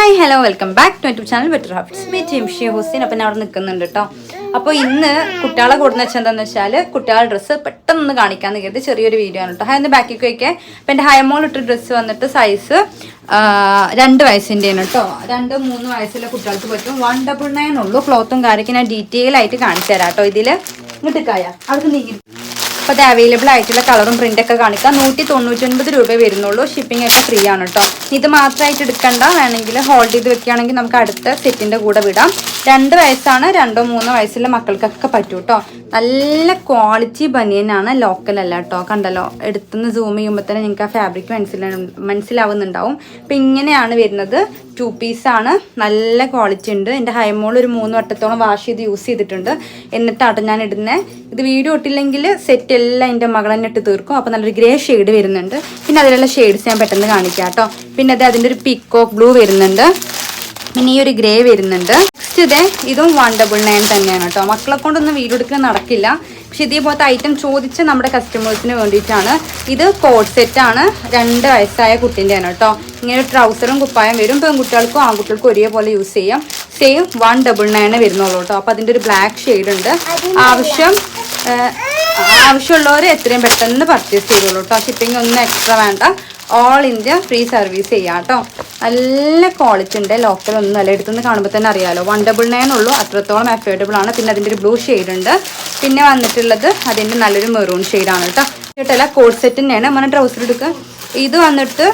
Hi hello welcome back to YouTube channel better habits me Jimshi Hussain. അപ്പം ഞാൻ അവിടെ നിൽക്കുന്നുണ്ട് കേട്ടോ. അപ്പോൾ ഇന്ന് കുട്ടികളെ കൂടുന്ന വെച്ചാൽ എന്താണെന്ന് വെച്ചാൽ കുട്ടികളുടെ ഡ്രസ്സ് പെട്ടെന്ന് കാണിക്കാമെന്ന് കരുതി ചെറിയൊരു വീഡിയോ ആണ് കേട്ടോ. അതിൻ്റെ ബാക്കിലേക്ക് വയ്ക്കാൻ അപ്പം എൻ്റെ ഹയമോൾ ഇട്ട ഡ്രസ്സ് വന്നിട്ട് സൈസ് 2 വയസ്സിൻ്റെയാണ് കേട്ടോ. 2-3 വയസ്സുള്ള കുട്ടികൾക്ക് പറ്റും. 199 ഉള്ളൂ. ക്ലോത്തും കാര്യമൊക്കെ ഞാൻ ഡീറ്റെയിൽ ആയിട്ട് കാണിച്ചു തരാം കേട്ടോ. ഇതിൽ ഇങ്ങോട്ട് കായ അവർക്ക് നീങ്ങി. അപ്പോൾ അത് അവൈലബിൾ ആയിട്ടുള്ള കളറും പ്രിൻ്റൊക്കെ കാണിക്കാം. 199 രൂപ വരുന്നുള്ളൂ. ഷിപ്പിംഗ് ഒക്കെ ഫ്രീ ആണ് കേട്ടോ. ഇത് മാത്രമായിട്ട് എടുക്കണ്ട, വേണമെങ്കിൽ ഹോൾഡ് ചെയ്ത് വെക്കുകയാണെങ്കിൽ നമുക്ക് അടുത്ത സെറ്റിൻ്റെ കൂടെ വിടാം. 2 വയസ്സാണ്, 2-3 വയസ്സുള്ള മക്കൾക്കൊക്കെ പറ്റും കേട്ടോ. നല്ല ക്വാളിറ്റി ബനിയനാണ്, ലോക്കൽ അല്ല കേട്ടോ. കണ്ടല്ലോ, എടുത്തുനിന്ന് സൂം ചെയ്യുമ്പോൾ തന്നെ നിങ്ങൾക്ക് ആ ഫാബ്രിക് മനസ്സിലാവുന്നുണ്ടാവും. അപ്പം ഇങ്ങനെയാണ് വരുന്നത്. 2 പീസാണ്, നല്ല ക്വാളിറ്റി ഉണ്ട്. എൻ്റെ ഹൈമോൾ ഒരു 3 വട്ടത്തോളം വാഷ് ചെയ്ത് യൂസ് ചെയ്തിട്ടുണ്ട്. എന്നിട്ടാട്ടോ ഞാൻ ഇടുന്നത്. ഇത് വീഡിയോ ഇട്ടില്ലെങ്കിൽ സെറ്റ് എല്ലാം എൻ്റെ മകൾ തന്നെ ഇട്ട് തീർക്കും. അപ്പോൾ നല്ലൊരു ഗ്രേ ഷെയ്ഡ് വരുന്നുണ്ട്. പിന്നെ അതിലുള്ള ഷെയ്ഡ്സ് ഞാൻ പെട്ടെന്ന് കാണിക്കാം കേട്ടോ. പിന്നെ അത് അതിൻ്റെ ഒരു പീക്കോക്ക് ബ്ലൂ വരുന്നുണ്ട്. പിന്നെ ഈ ഒരു ഗ്രേ വരുന്നുണ്ട്. നെക്സ്റ്റ് ഇതും 199 തന്നെയാണ് കേട്ടോ. മക്കളെ കൊണ്ടൊന്നും വീഡിയോ എടുക്കാൻ നടക്കില്ല. പക്ഷെ ഇതേപോലത്തെ ഐറ്റം ചോദിച്ച നമ്മുടെ കസ്റ്റമേഴ്സിന് വേണ്ടിയിട്ടാണ്. ഇത് കോഡ് സെറ്റാണ്, 2 വയസ്സായ കുട്ടീൻ്റെയാണ് കേട്ടോ. ഇങ്ങനെ ട്രൗസറും കുപ്പായം വരും. പെൺകുട്ടികൾക്കും ആൺകുട്ടികൾക്കും ഒരേപോലെ യൂസ് ചെയ്യാം. സെയിം 199 വരുന്നുള്ളൂ കേട്ടോ. അപ്പോൾ അതിൻ്റെ ഒരു ബ്ലാക്ക് ഷെയ്ഡ് ഉണ്ട്. ആവശ്യമുള്ളവർ എത്രയും പെട്ടെന്ന് പർച്ചേസ് ചെയ്തോളൂ കേട്ടോ. ഷിപ്പിംഗ് ഒന്നും എക്സ്ട്രാ വേണ്ട. ഓൾ ഇന്ത്യ ഫ്രീ സർവീസ് ചെയ്യാം കേട്ടോ. നല്ല ക്വാളിറ്റി ഉണ്ട്. ലോക്കൽ ഒന്നും അല്ല, എടുത്തുനിന്ന് കാണുമ്പോൾ തന്നെ അറിയാമല്ലോ. 199 ഉള്ളൂ. അത്രത്തോളം അഫോർഡബിൾ ആണ്. പിന്നെ അതിൻ്റെ ഒരു ബ്ലൂ ഷെയ്ഡ് ഉണ്ട്. പിന്നെ വന്നിട്ടുള്ളത് അതിൻ്റെ നല്ലൊരു മെറൂൺ ഷെയ്ഡാണ് കേട്ടോ. കേട്ടല്ല, കോഡ് സെറ്റ് തന്നെയാണ്. നമ്മൾ ട്രൗസർ എടുക്കുക. ഇത് വന്നിട്ട്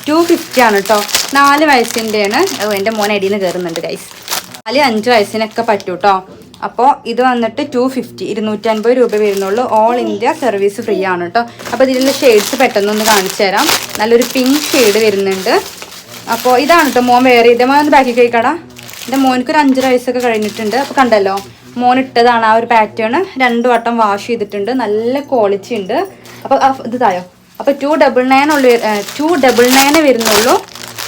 250 ആണ് കേട്ടോ. 4 വയസ്സിൻ്റെയാണ്. എൻ്റെ മോൻ അടിയിൽ നിന്ന് കയറുന്നുണ്ട് ഗൈസ്. 4-5 വയസ്സിനൊക്കെ പറ്റും കേട്ടോ. അപ്പോൾ ഇത് വന്നിട്ട് 250, 250 രൂപ വരുന്നുള്ളൂ. ഓൾ ഇന്ത്യ സർവീസ് ഫ്രീ ആണ് കേട്ടോ. അപ്പോൾ ഇതിലുള്ള ഷെയ്ഡ്സ് പെട്ടെന്നൊന്ന് കാണിച്ചു തരാം. നല്ലൊരു പിങ്ക് ഷെയ്ഡ് വരുന്നുണ്ട്. അപ്പോൾ ഇതാണ് കേട്ടോ മോൻ വേറെ. ഇതേ മോൻ ബാക്കി കഴിക്കടാ. എൻ്റെ മോനക്ക് ഒരു 5 വയസ്സൊക്കെ കഴിഞ്ഞിട്ടുണ്ട്. അപ്പോൾ കണ്ടല്ലോ, മോൻ ഇട്ടതാണ് ആ ഒരു പാറ്റേൺ. 2 വട്ടം വാഷ് ചെയ്തിട്ടുണ്ട്. നല്ല ക്വാളിറ്റി ഉണ്ട്. അപ്പോൾ ഇത് തായോ. അപ്പോൾ 299 വരുന്നുള്ളൂ.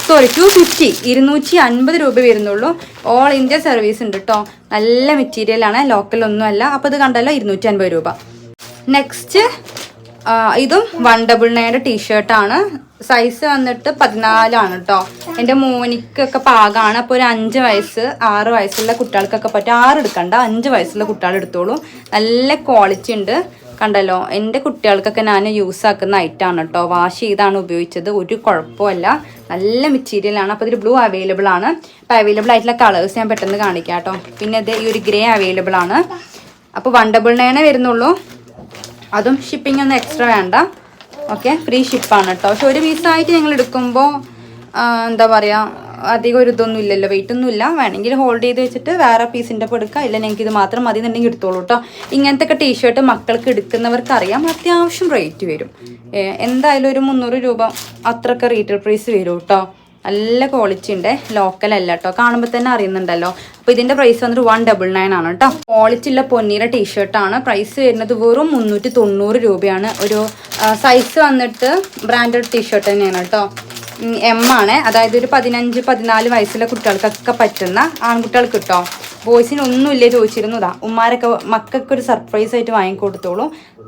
സോറി 250, 250 രൂപ വരുന്നുള്ളൂ. ഓൾ ഇന്ത്യ സർവീസ് ഉണ്ട് കേട്ടോ. നല്ല മെറ്റീരിയലാണ്, ലോക്കലൊന്നുമല്ല. അപ്പോൾ ഇത് കണ്ടല്ലോ, 250 രൂപ. നെക്സ്റ്റ് ഇതും 199 ടീഷർട്ടാണ്. സൈസ് വന്നിട്ട് 14 ആണ് കേട്ടോ. എൻ്റെ മോനിക്കൊക്കെ പാകമാണ്. അപ്പോൾ ഒരു 5 വയസ്സ് 6 വയസ്സുള്ള കുട്ടികൾക്കൊക്കെ പറ്റും. 6 എടുക്കണ്ട, 5 വയസ്സുള്ള കുട്ടികൾ എടുത്തോളൂ. നല്ല ക്വാളിറ്റി ഉണ്ട്. കണ്ടല്ലോ, എൻ്റെ കുട്ടികൾക്കൊക്കെ ഞാൻ യൂസ് ആക്കുന്ന ഐറ്റമാണ് കേട്ടോ. വാഷ് ചെയ്താണ് ഉപയോഗിച്ചത്. ഒരു കുഴപ്പമില്ല. നല്ല മെറ്റീരിയലാണ്. അപ്പോൾ ഇതിൽ ബ്ലൂ അവൈലബിൾ ആണ്. അപ്പോൾ അവൈലബിൾ ആയിട്ടുള്ള കളേഴ്സ് ഞാൻ പെട്ടെന്ന് കാണിക്കാം കേട്ടോ. പിന്നെ ഇത് ഈ ഒരു ഗ്രേ അവൈലബിൾ ആണ്. അപ്പോൾ 199 വരുന്നുള്ളൂ. അതും ഷിപ്പിംഗ് ഒന്നും എക്സ്ട്രാ വേണ്ട. ഓക്കെ, ഫ്രീ ഷിപ്പാണ് കേട്ടോ. പക്ഷെ ഒരു പീസായിട്ട് ഞങ്ങൾ എടുക്കുമ്പോൾ എന്താ പറയുക, അധികം ഒരു ഇതൊന്നും ഇല്ലല്ലോ, വെയിറ്റ് ഒന്നും ഇല്ല. വേണമെങ്കിൽ ഹോൾഡ് ചെയ്ത് വെച്ചിട്ട് വേറെ പീസിൻ്റെ ഒപ്പം എടുക്കുക. ഇല്ല ഞങ്ങൾക്ക് ഇത് മാത്രം മതി എന്നുണ്ടെങ്കിൽ എടുത്തോളൂ കേട്ടോ. ഇങ്ങനത്തെ ഒക്കെ ടീഷർട്ട് മക്കൾക്ക് എടുക്കുന്നവർക്ക് അറിയാം, അത്യാവശ്യം റേറ്റ് വരും. എന്തായാലും ഒരു 300 രൂപ അത്രയൊക്കെ റീറ്റെയിൽ പ്രൈസ് വരും കേട്ടോ. നല്ല ക്വാളിറ്റി ഉണ്ട്. ലോക്കൽ അല്ല കേട്ടോ, കാണുമ്പോൾ തന്നെ അറിയുന്നുണ്ടല്ലോ. അപ്പോൾ ഇതിൻ്റെ പ്രൈസ് വന്നിട്ട് 199 ആണ് കേട്ടോ. ക്വാളിറ്റി ഉള്ള പൊന്നീര ടീഷർട്ടാണ്. പ്രൈസ് വരുന്നത് വെറും 390 രൂപയാണ്. ഒരു സൈസ് വന്നിട്ട് ബ്രാൻഡഡ് ടീഷർട്ട് തന്നെയാണ് കേട്ടോ. M ആണ്. അതായത് ഒരു 15-14 വയസ്സുള്ള കുട്ടികൾക്കൊക്കെ പറ്റുന്ന ആൺകുട്ടികൾക്ക് കിട്ടോ. ബോയ്സിന് ഒന്നുമില്ലേ ചോദിച്ചിരുന്നതാ. ഉമ്മാരൊക്കെ മക്കൾക്ക് ഒരു സർപ്രൈസ് ആയിട്ട് വാങ്ങിക്കൊടുത്തോളൂ.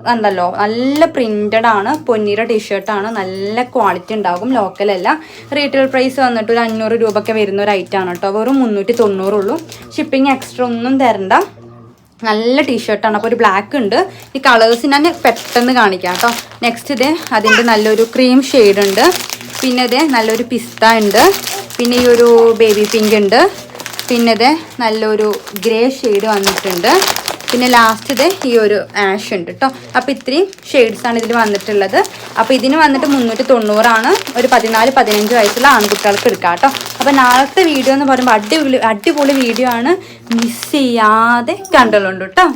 കണ്ടല്ലോ, നല്ല പ്രിന്റഡ് ആണ്. പൊന്നീര ടീഷർട്ടാണ്. നല്ല ക്വാളിറ്റി ഉണ്ടാകും. ലോക്കലല്ല. റീറ്റെയിൽ പ്രൈസ് വന്നിട്ട് ഒരു 500 രൂപയൊക്കെ വരുന്ന ഒരു ഐറ്റമാണ് കേട്ടോ. വെറും 390 ഉള്ളൂ. ഷിപ്പിംഗ് എക്സ്ട്രാ ഒന്നും തരണ്ട. നല്ല ടീഷർട്ടാണ്. അപ്പോൾ ഒരു ബ്ലാക്ക് ഉണ്ട്. ഈ കളേഴ്സ് ഞാൻ പെട്ടെന്ന് കാണിക്കാം കേട്ടോ. നെക്സ്റ്റ് അതിൻ്റെ നല്ലൊരു ക്രീം ഷെയ്ഡ് ഉണ്ട്. പിന്നെ നല്ലൊരു പിസ്ത ഉണ്ട്. പിന്നെ ഈ ഒരു ബേബി പിങ്ക് ഉണ്ട്. പിന്നെ നല്ലൊരു ഗ്രേ ഷെയ്ഡ് വന്നിട്ടുണ്ട്. പിന്നെ ലാസ്റ്റ് ഈ ഒരു ആഷ് ഉണ്ട് കേട്ടോ. അപ്പോൾ ഇത്രയും ഷെയ്ഡ്സാണ് ഇതിൽ വന്നിട്ടുള്ളത്. അപ്പോൾ ഇതിന് വന്നിട്ട് 390 ആണ്. ഒരു 14-15 വയസ്സുള്ള ആൺകുട്ടികൾക്ക് എടുക്കാം കേട്ടോ. അപ്പോൾ നാളത്തെ വീഡിയോ എന്ന് പറയുമ്പോൾ അടിപൊളി വീഡിയോ ആണ്. മിസ് ചെയ്യാതെ കണ്ടോളൂ കേട്ടോ.